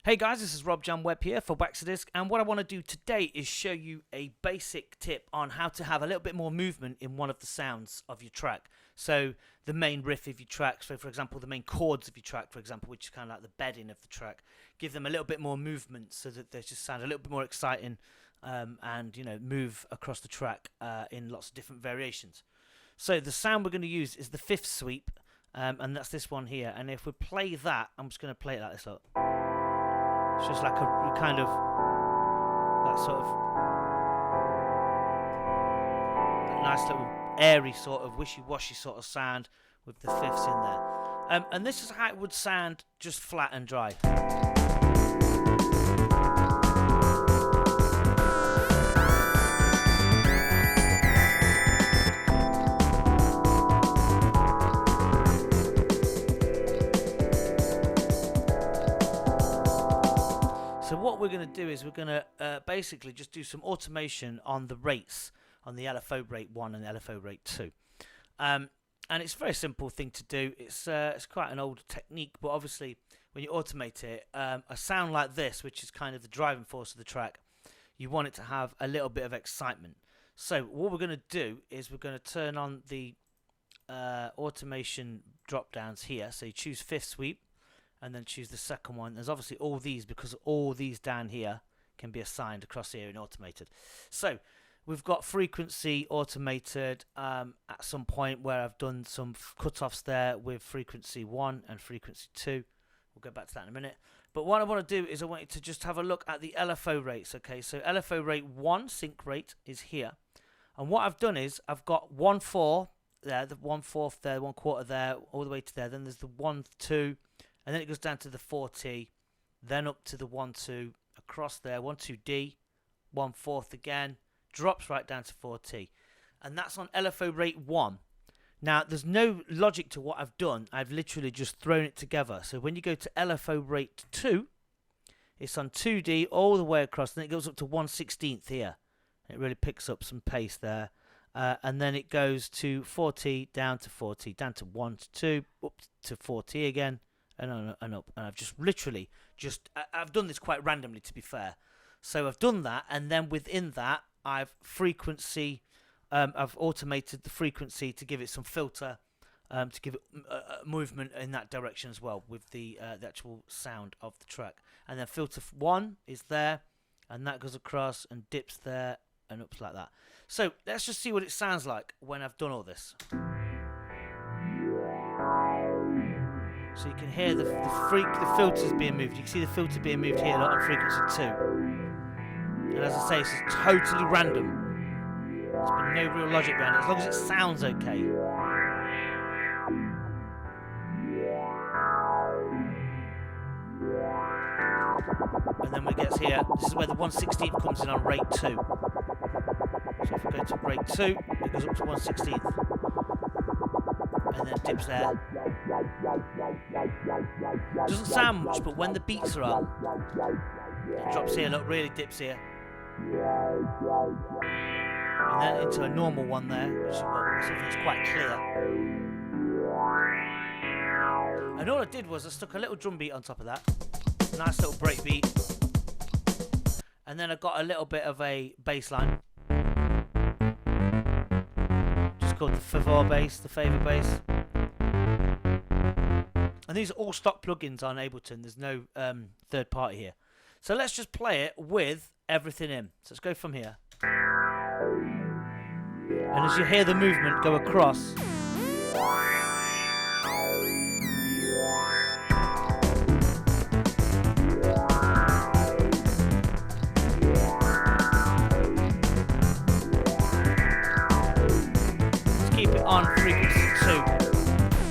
Hey guys, this is Rob John Webb here for Waxadisc, and what I want to do today is show you a basic tip on how to have a little bit more movement in one of the sounds of your track. So the main riff of your track, so for example the main chords of your track, for example, which is kind of like the bedding of the track, give them a little bit more movement so that they just sound a little bit more exciting and move across the track in lots of different variations. So the sound we're going to use is the fifth sweep, and that's this one here. And if we play that, I'm just going to play it like this. Look. It's just like a kind of that sort of that nice little airy sort of wishy-washy sort of sound with the fifths in there. And this is how it would sound just flat and dry. So what we're going to do is we're going to basically just do some automation on the rates, on the LFO rate 1 and the LFO rate 2. And it's a very simple thing to do. It's quite an old technique, but obviously when you automate it, a sound like this, which is kind of the driving force of the track, you want it to have a little bit of excitement. So what we're going to do is we're going to turn on the automation drop downs here. So you choose fifth sweep, and then choose the second one. There's obviously all these because all these down here can be assigned across here and automated. So we've got frequency automated at some point where I've done some cutoffs there with frequency 1 and frequency 2. We'll go back to that in a minute. But what I want to do is I want you to just have a look at the LFO rates. Okay, so LFO rate 1 sync rate is here. And what I've done is I've got 1/4 there, the 1/4 there, 1/4 there, all the way to there. Then there's the 1, 2, and then it goes down to the 4T, then up to the 1, 2, across there, 1, 2, D, 1/4 again, drops right down to 4T. And that's on LFO rate 1. Now, there's no logic to what I've done. I've literally just thrown it together. So when you go to LFO rate 2, it's on 2D all the way across, and it goes up to 1/16 here. It really picks up some pace there. And then it goes to 4T, down to 4T, down to 1 to 2, up to 4T again. And up, and I've just literally I've done this quite randomly, to be fair. So I've done that, and then within that I've automated the frequency to give it some filter, to give it movement in that direction as well with the actual sound of the track. And then filter 1 is there, and that goes across and dips there and ups like that. So let's just see what it sounds like when I've done all this. So you can hear the filters being moved. You can see the filter being moved here on frequency 2. And as I say, this is totally random. There's been no real logic behind it, as long as it sounds okay. And then when it gets here, this is where the 1/16 comes in on rate 2. So if we go to rate 2, it goes up to 1/16. And then dips there. Doesn't sound much, but when the beats are on, it drops here, look, really dips here. And then into a normal one there, which is quite clear. And all I did was I stuck a little drum beat on top of that. Nice little break beat. And then I got a little bit of a bass line. Just called the favor bass, the favour bass. And these are all stock plugins on Ableton. There's no third party here. So let's just play it with everything in. So let's go from here. And as you hear the movement go across, let's keep it on frequency 2.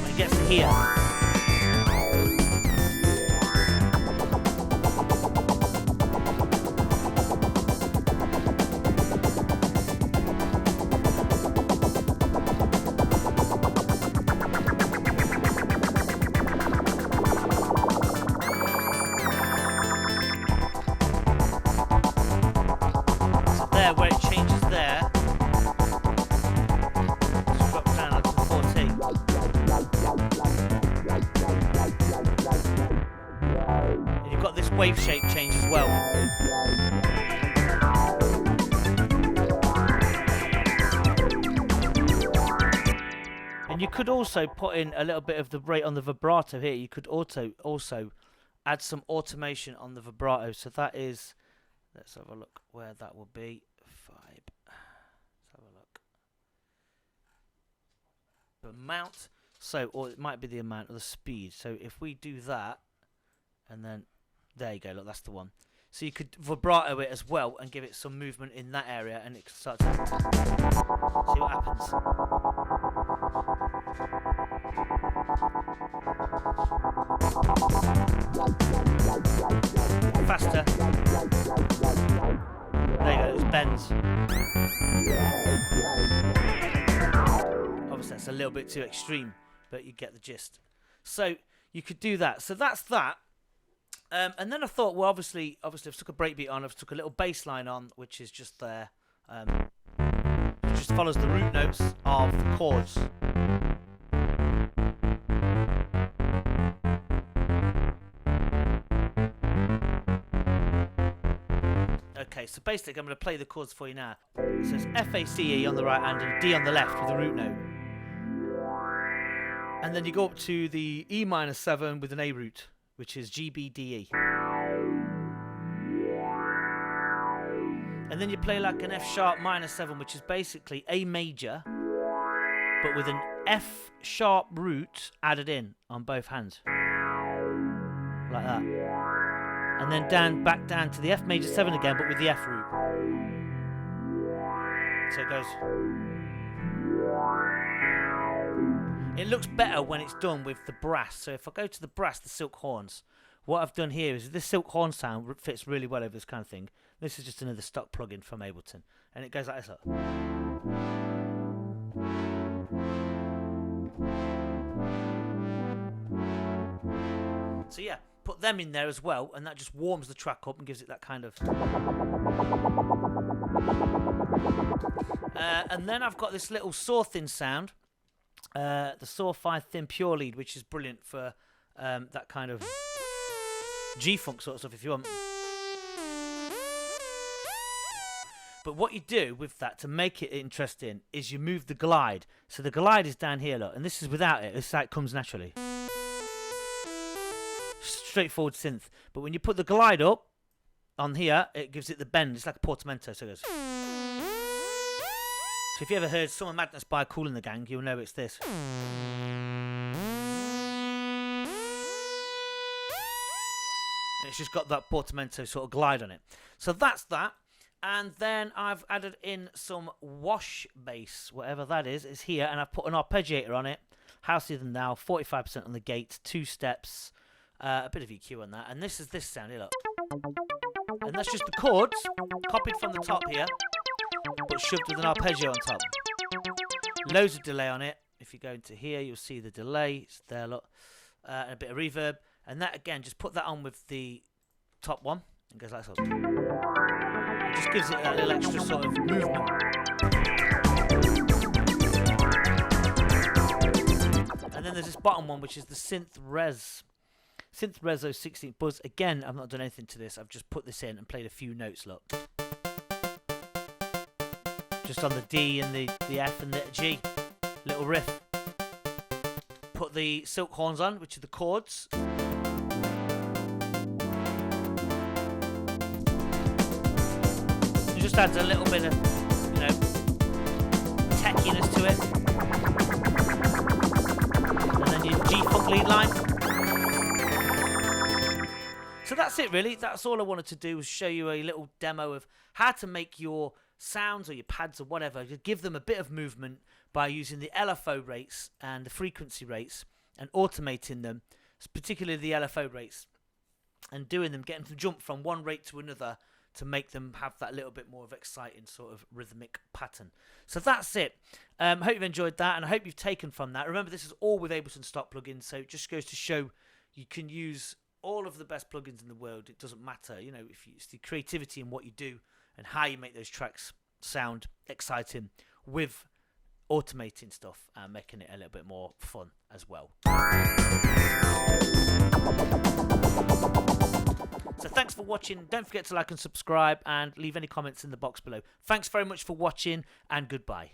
When it gets to here, where it changes there, just drop down to 14. shape change as well. And you could also put in a little bit of the rate on the vibrato here. You could also add some automation on the vibrato. So that is, let's have a look where that will be. 5. Let's have a look. The amount. So, or it might be the amount or the speed. So if we do that, and then there you go. Look, that's the one. So you could vibrato it as well and give it some movement in that area, and it can start to see what happens. Faster. There you go, it bends. Obviously that's a little bit too extreme, but you get the gist. So you could do that. So that's that. And then I thought, well, obviously I've stuck a breakbeat on, I've stuck a little bass line on, which is just there. It just follows the root notes of the chords. Okay, so basically I'm going to play the chords for you now. So it's F, A, C, E on the right hand and D on the left with the root note. And then you go up to the E minor 7 with an A root, which is G, B, D, E. And then you play like an F sharp minor 7, which is basically A major, but with an F sharp root added in on both hands. Like that. And then back down to the F major 7 again, but with the F root. So it goes. It looks better when it's done with the brass. So if I go to the brass, the silk horns, what I've done here is this silk horn sound fits really well over this kind of thing. This is just another stock plugin from Ableton. And it goes like this. So yeah, put them in there as well, and that just warms the track up and gives it that kind of... and then I've got this little saw thin sound. The saw 5 thin pure lead, which is brilliant for that kind of G-funk sort of stuff if you want. But what you do with that to make it interesting is you move the glide. So the glide is down here, look, and this is without it. This is how it comes naturally. Straightforward synth. But when you put the glide up on here, it gives it the bend. It's like a portamento, so it goes. So if you ever heard Summer Madness by Kool and the Gang, you'll know it's this. And it's just got that portamento sort of glide on it. So that's that. And then I've added in some wash bass, whatever that is here, and I've put an arpeggiator on it. Houseier than now, 45% on the gate, 2 steps, a bit of EQ on that. And this is this sound here, look. And that's just the chords, copied from the top here, but shoved with an arpeggio on top. Loads of delay on it. If you go into here, you'll see the delay. It's there, look. And a bit of reverb. And that, again, just put that on with the top one. And goes like so. It just gives it that little extra sort of movement. And then there's this bottom one, which is the Synth Rezo 16 Buzz. Again, I've not done anything to this. I've just put this in and played a few notes, look. Just on the D and the F and the G. Little riff. Put the silk horns on, which are the chords. It just adds a little bit of, you know, techiness to it. And then your G-funk lead line. So that's it really. That's all I wanted to do, was show you a little demo of how to make your sounds or your pads or whatever, to give them a bit of movement by using the LFO rates and the frequency rates and automating them, particularly the LFO rates, and doing them, getting them to jump from one rate to another to make them have that little bit more of exciting sort of rhythmic pattern. So that's it. Hope you've enjoyed that, and I hope you've taken from that. Remember, this is all with Ableton stock plugins, so it just goes to show you can use all of the best plugins in the world. It doesn't matter, you know, it's the creativity in what you do and how you make those tracks sound exciting with automating stuff and making it a little bit more fun as well. So thanks for watching. Don't forget to like and subscribe and leave any comments in the box below. Thanks very much for watching and goodbye.